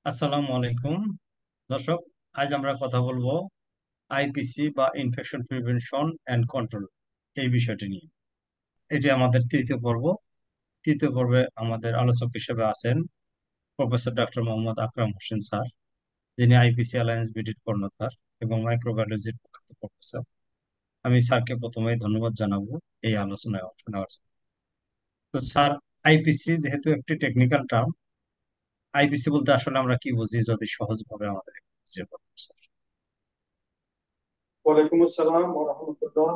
আসসালামু আলাইকুম দর্শক। আজ আমরা কথা বলবো আইপিসি বা ইনফেকশন প্রিভেনশন অ্যান্ড কন্ট্রোল এই বিষয়টি নিয়ে। এটি আমাদের তৃতীয় পর্ব। তৃতীয় পর্বে আমাদের আলোচক হিসেবে আছেন প্রফেসর ডক্টর মোহাম্মদ আকরাম হোসেন স্যার, যিনি আইপিসি অ্যালায়েন্স বিডির কর্ণধার এবং মাইক্রোবায়োলজির প্রখ্যাত প্রফেসর। আমি স্যারকে প্রথমেই ধন্যবাদ জানাবো এই আলোচনায় অংশ নেওয়ার জন্য। তো স্যার, আইপিসি যেহেতু একটি টেকনিক্যাল টার্ম, আইপিসি বলতে আসলে আমরা কি বুঝি যদি সহজভাবে আমাদের বুঝিয়ে বলেন, স্যার? ওয়ালাইকুম আসসালাম ওয়া রাহমাতুল্লাহ।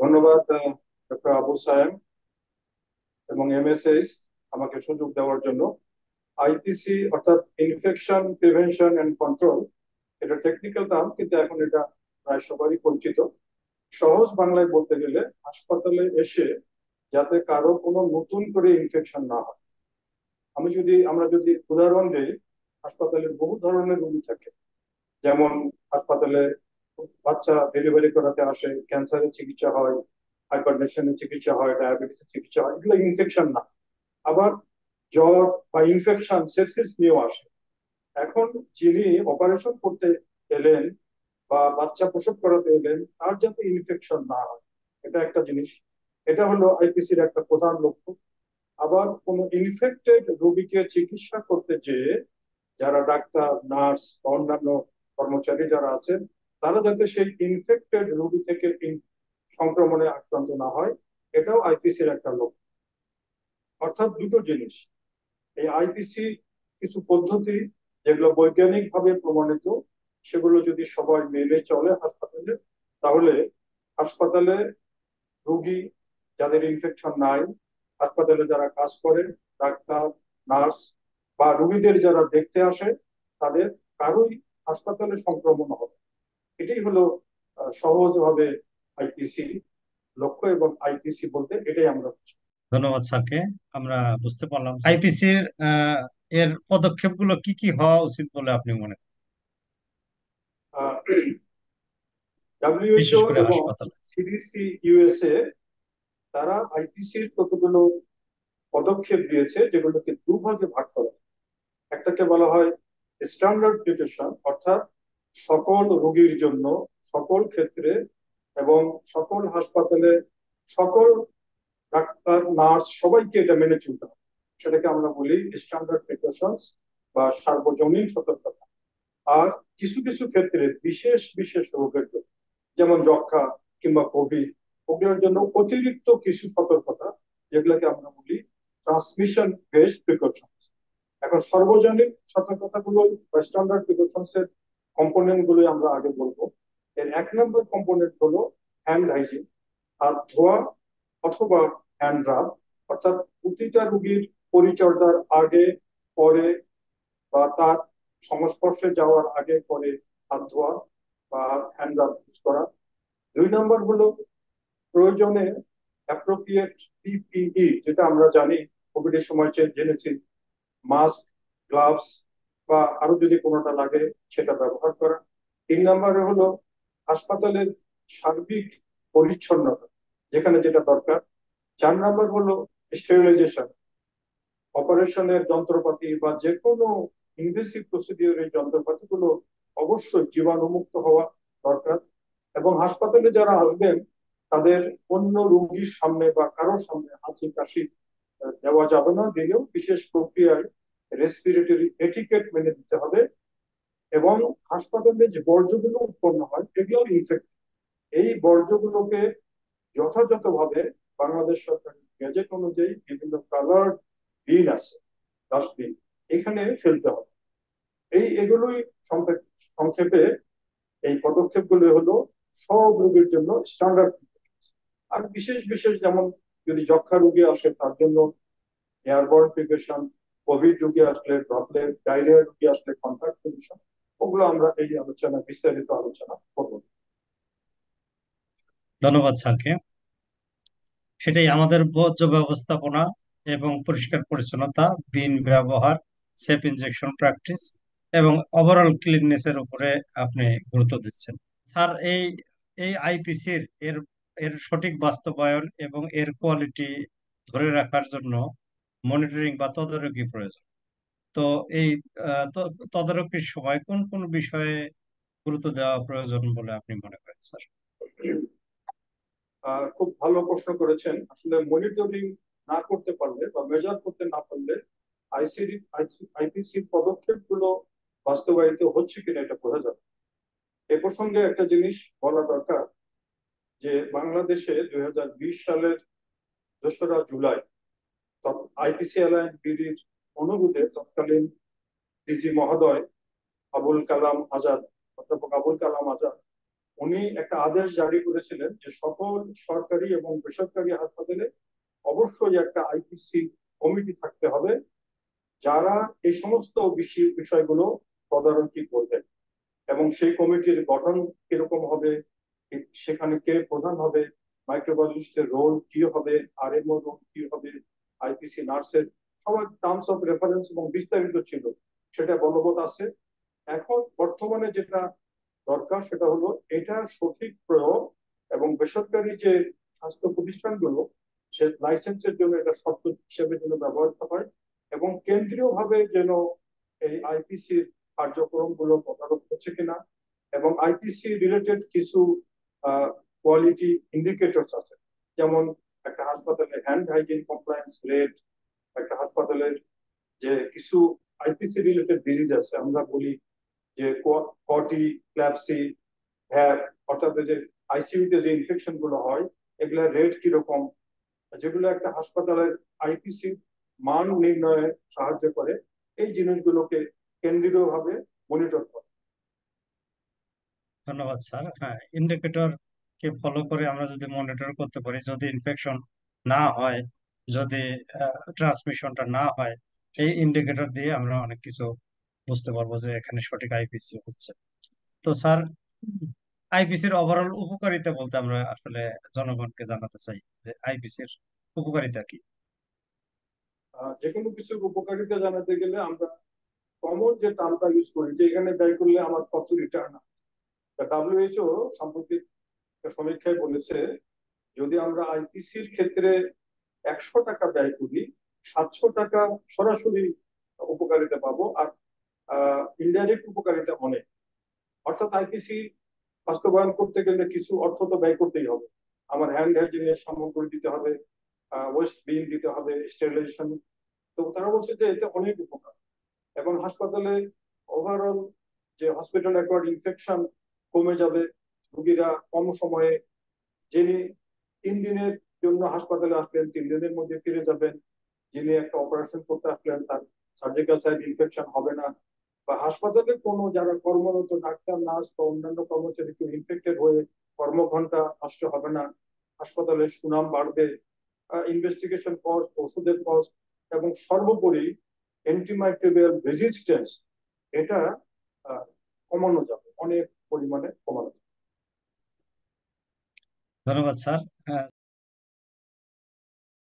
ধন্যবাদ ডক্টর আবু সায়েম এবং এমএসএস আমাকে সুযোগ দেওয়ার জন্য। আইপিসি অর্থাৎ ইনফেকশন প্রিভেনশন এন্ড কন্ট্রোল, এটা টেকনিক্যাল টার্ম, কিন্তু এখন এটা প্রায় সবারই পরিচিত। সহজ বাংলায় বলতে গেলে হাসপাতালে এসে যাতে কারো কোনো নতুন করে ইনফেকশন না হয়। আমরা যদি উদাহরণ দিই, হাসপাতালে বহু ধরনের রোগী থাকে। যেমন হাসপাতালে বাচ্চা ডেলিভারি করাতে আসে, ক্যান্সারের চিকিৎসা হয়, হাইপারটেনশনের চিকিৎসা হয়, ডায়াবেটিসের চিকিৎসা হয়, এগুলো ইনফেকশন না। আবার জ্বর বা ইনফেকশন সেপসিস নিয়েও আসে। এখন যিনি অপারেশন করতে এলেন বা বাচ্চা প্রসব করাতে এলেন, তার যাতে ইনফেকশন না হয়, এটা একটা জিনিস। এটা হলো আইপিসির একটা প্রধান লক্ষ্য। আবার কোনো ইনফেক্টেড রোগীকে চিকিৎসা করতে যেয়ে যারা ডাক্তার, নার্স, অন্যান্য কর্মচারী যারা আছেন, তারা যাতে সেই ইনফেক্টেড রোগী থেকে সংক্রমণে আক্রান্ত না হয়, এটাও আইপিসির একটা লক্ষ্য। অর্থাৎ দুটো জিনিস। এই আইপিসি কিছু পদ্ধতি যেগুলো বৈজ্ঞানিক ভাবে প্রমাণিত, সেগুলো যদি সবাই মেনে চলে হাসপাতালে, তাহলে হাসপাতালে রোগী যাদের ইনফেকশন নাই, হাসপাতালে যারা কাজ করে, ডাক্তার, নার্স বা রোগীদের যারা দেখতে আসে, তাদের কারোই হাসপাতালে সংক্রমণ হবে। এটাই হলো সহজভাবে আইপিসি লক্ষ্য, এবং আইপিসি বলতে এটাই আমরা বুঝি। ধন্যবাদ স্যারকে। আমরা বুঝতে পারলাম আইপিসির এর পদক্ষেপগুলো কি কি হওয়া উচিত বলে আপনি মনে করেন, বিশেষ ডাব্লিউএইচও করে এবং হাসপাতালে? সিডিসি ইউএসএ তারা আইপিসির কতগুলো পদক্ষেপ দিয়েছে, যেগুলোকে দুভাগে ভাগ করা। একটাকে বলা হয় স্ট্যান্ডার্ড প্রিকশন, অর্থাৎ সকল রোগীর জন্য, সকল ক্ষেত্রে এবং সকল হাসপাতালে, সকল ডাক্তার, নার্স সবাইকে এটা মেনে চলতে হবে। সেটাকে আমরা বলি স্ট্যান্ডার্ড প্রিকশনস বা সার্বজনীন সতর্কতা। আর কিছু কিছু ক্ষেত্রে বিশেষ বিশেষ রোগের জন্য, যেমন যক্ষা কিংবা কোভিড, ওগুলোর জন্য অতিরিক্ত কিছু সতর্কতা, যেগুলোকে আমরা বলি ট্রান্সমিশন বেসড প্রিকশনস। এখন সর্বজনীন সতর্কতাগুলো বা স্ট্যান্ডার্ড প্রিকশনস এর কম্পোনেন্ট গুলো আমরা আগে বলবো। এর এক নম্বর কম্পোনেন্ট হলো হ্যান্ড হাইজিন, হাত ধোয়া অথবা হ্যান্ড রাব। অর্থাৎ প্রতিটা রোগীর পরিচর্যার আগে, পরে বা তার সংস্পর্শে যাওয়ার আগে পরে হাত ধোয়া বা হ্যান্ড রাব ইউজ করা। দুই নম্বর হলো প্রয়োজনে অ্যাপ্রোপ্রিয়েট পিপিই, যেটা আমরা জানি কোভিড এর সময় জেনেছি, মাস্ক, গ্লাভস বা আরো যদি কোনোটা লাগে সেটা ব্যবহার করা। তিন নম্বরে হলো হাসপাতালের সার্বিক পরিচ্ছন্নতা, যেখানে যেটা দরকার। চার নম্বর হলো স্টেরিলাইজেশন, অপারেশনের যন্ত্রপাতি বা যে কোনো ইনভেসিভ প্রসিডিওরের যন্ত্রপাতিগুলো অবশ্যই জীবাণুমুক্ত হওয়া দরকার। এবং হাসপাতালে যারা আসবেন, তাদের অন্য রোগীর সামনে বা কারোর সামনে হাঁচি কাশি দেওয়া যাবে না, দিলেও বিশেষ প্রক্রিয়ায় রেসপিরেটরি এটিকেট মেনে দিতে হবে। এবং হাসপাতালে যে বর্জ্যগুলো উৎপন্ন হয়, এগুলো ইনফেক্ট, এই বর্জ্যগুলোকে যথাযথভাবে বাংলাদেশ সরকারের গেজেট অনুযায়ী বিভিন্ন কালার বিন আছে, ডাস্টবিন, এখানে ফেলতে হবে। এগুলোই সংক্ষেপে এই পদক্ষেপগুলো হলো সব রোগীর জন্য স্ট্যান্ডার্ড। আর বিশেষ বিশেষ, যেমন যদি যক্ষা রোগী আসে তার জন্য এয়ারবর্ন প্রিকশন, কোভিড রোগী আসলে ড্রপলেট, ডায়রিয়া রোগী আসলে কন্ট্যাক্ট প্রিকশন, ওগুলো আমরা এই আলোচনা, বিস্তারিত আলোচনা করবো। ধন্যবাদ স্যারকে। এটাই আমাদের বর্জ্য ব্যবস্থাপনা এবং পরিষ্কার পরিচ্ছন্নতা, বিন ব্যবহার, সেফ ইনজেকশন প্র্যাকটিস এবং ওভারঅল ক্লিননেস এর উপরে আপনি গুরুত্ব দিচ্ছেন। স্যার, এই এই আইপিসির এর এর সঠিক বাস্তবায়ন এবং এর কোয়ালিটি ধরে রাখার জন্য মনিটরিং বা তদারকি প্রয়োজন। তো তো এই তদারকির সময় কোন কোন বিষয়ে গুরুত্ব দেওয়া প্রয়োজন বলে আপনি মনে করেন স্যার? খুব ভালো প্রশ্ন করেছেন। আসলে মনিটরিং না করতে পারলে বা মেজার করতে না পারলে আইসিডি আইপিসির পদক্ষেপ গুলো বাস্তবায়িত হচ্ছে কিনা এটা বোঝা যাবে। এ প্রসঙ্গে একটা জিনিস বলা দরকার, যে বাংলাদেশে 2020 সালের 2রা জুলাই আইপিসি অ্যালায়েন্স বিডির অনুরোধে তৎকালীন ডিজি মহোদয় আবুল কালাম আজাদ, অধ্যাপক আবুল কালাম আজাদ, উনি একটা আদেশ জারি করেছিলেন যে সকল সরকারি এবং বেসরকারি হাসপাতালে অবশ্যই একটা আইপিসি কমিটি থাকতে হবে, যারা এই সমস্ত বিষয়গুলো তদারকি করবেন। এবং সেই কমিটির গঠন কিরকম হবে, সেখানে কে প্রধান হবে, মাইক্রোবায়োলজিস্টের রোল কি হবে, আরএমও রোল কি হবে, আইপিসি নার্সের সবার টার্মস অফ রেফারেন্স এবং বিস্তারিত ছিল, সেটা বলবৎ আছে। এখন বর্তমানে যেটা দরকার সেটা হলো এটার সঠিক প্রয়োগ, এবং বেসরকারি যে স্বাস্থ্য প্রতিষ্ঠানগুলো সে লাইসেন্সের জন্য এটা শর্ত হিসেবে যেন ব্যবহৃত হয়, এবং কেন্দ্রীয় ভাবে যেন এই আইপিসির কার্যক্রম গুলো তদারক হচ্ছে কিনা, এবং আইপিসি রিলেটেড কিছু কোয়ালিটি ইন্ডিকেটরস আছে। যেমন একটা হাসপাতালে হ্যান্ড হাইজিন কমপ্লায়েন্স রেট, একটা হাসপাতালের যে কিছু আইপিসি রিলেটেড ডিজিজ আছে, আমরা বলি যে কটি, ক্ল্যাপসি, ভ্যাপ, অর্থাৎ যে আইসিইউতে যে ইনফেকশন গুলো হয় এগুলোর রেট কিরকম, যেগুলো একটা হাসপাতালের আইপিসি মান নির্ণয়ে সাহায্য করে। এই জিনিসগুলোকে কেন্দ্রীয় ভাবে মনিটর করে। ধন্যবাদ স্যার। হ্যাঁ, ইন্ডিকেটর কে ফলো করে আমরা যদি মনিটর করতে পারি, যদি ইনফেকশন না হয়, যদি ট্রান্সমিশনটা না হয়, এই ইন্ডিকেটর দিয়ে আমরা অনেক কিছু বুঝতে পারবো যে এখানে সঠিক আইপিসি হচ্ছে। তো স্যার, আইপিসির ওভারঅল উপকারিতা বলতে আমরা আসলে জনগণকে জানাতে চাই যে আইপিসির উপকারিতা কি। যে কোনো কিছুর উপকারিতা জানাতে গেলে আমরা কমন যে টার্মটা ইউজ করি, যে এখানে ব্যয় করলে আমার কত রিটার্ন। ডাব্লিউএইচও সাম্প্রতিক একটা সমীক্ষায় বলেছে, যদি আমরা আইপিসির ক্ষেত্রে 100 টাকা ব্যয় করি, 700 টাকা সরাসরি উপকারিতা পাবো, আর ইনডাইরেক্ট উপকারিতা অনেক। অর্থাৎ আইপিসি বাস্তবায়ন করতে গেলে কিছু অর্থ তো ব্যয় করতেই হবে। আমার হ্যান্ড হাইজিনের সামগ্রী দিতে হবে, ওয়েস্ট বিন দিতে হবে, স্টেরিলাইজেশন। তো তারা বলছে যে এতে অনেক উপকার, এবং হাসপাতালে ওভারঅল যে হসপিটাল অ্যাকোয়ার্ড ইনফেকশন কমে যাবে। রোগীরা কম সময়ে, যিনি 3 দিনের জন্য হাসপাতালে আসলেন 3 দিনের মধ্যে ফিরে যাবেন, যিনি একটা অপারেশন করতে আসলেন তার সার্জিক্যাল সাইট ইনফেকশন হবে না, বা হাসপাতালে কোনো যারা কর্মরত ডাক্তার নার্স বা অন্যান্য কর্মচারী কেউ ইনফেক্টেড হয়ে কর্মঘন্টা নষ্ট হবে না, হাসপাতালের সুনাম বাড়বে, ইনভেস্টিগেশন কস্ট, ওষুধের কস্ট, এবং সর্বোপরি অ্যান্টিমাইক্রোবিয়াল রেজিস্ট্যান্স, এটা কমানো যাবে, অনেক পরিমাণে কমানো যাবে। ধন্যবাদ স্যার।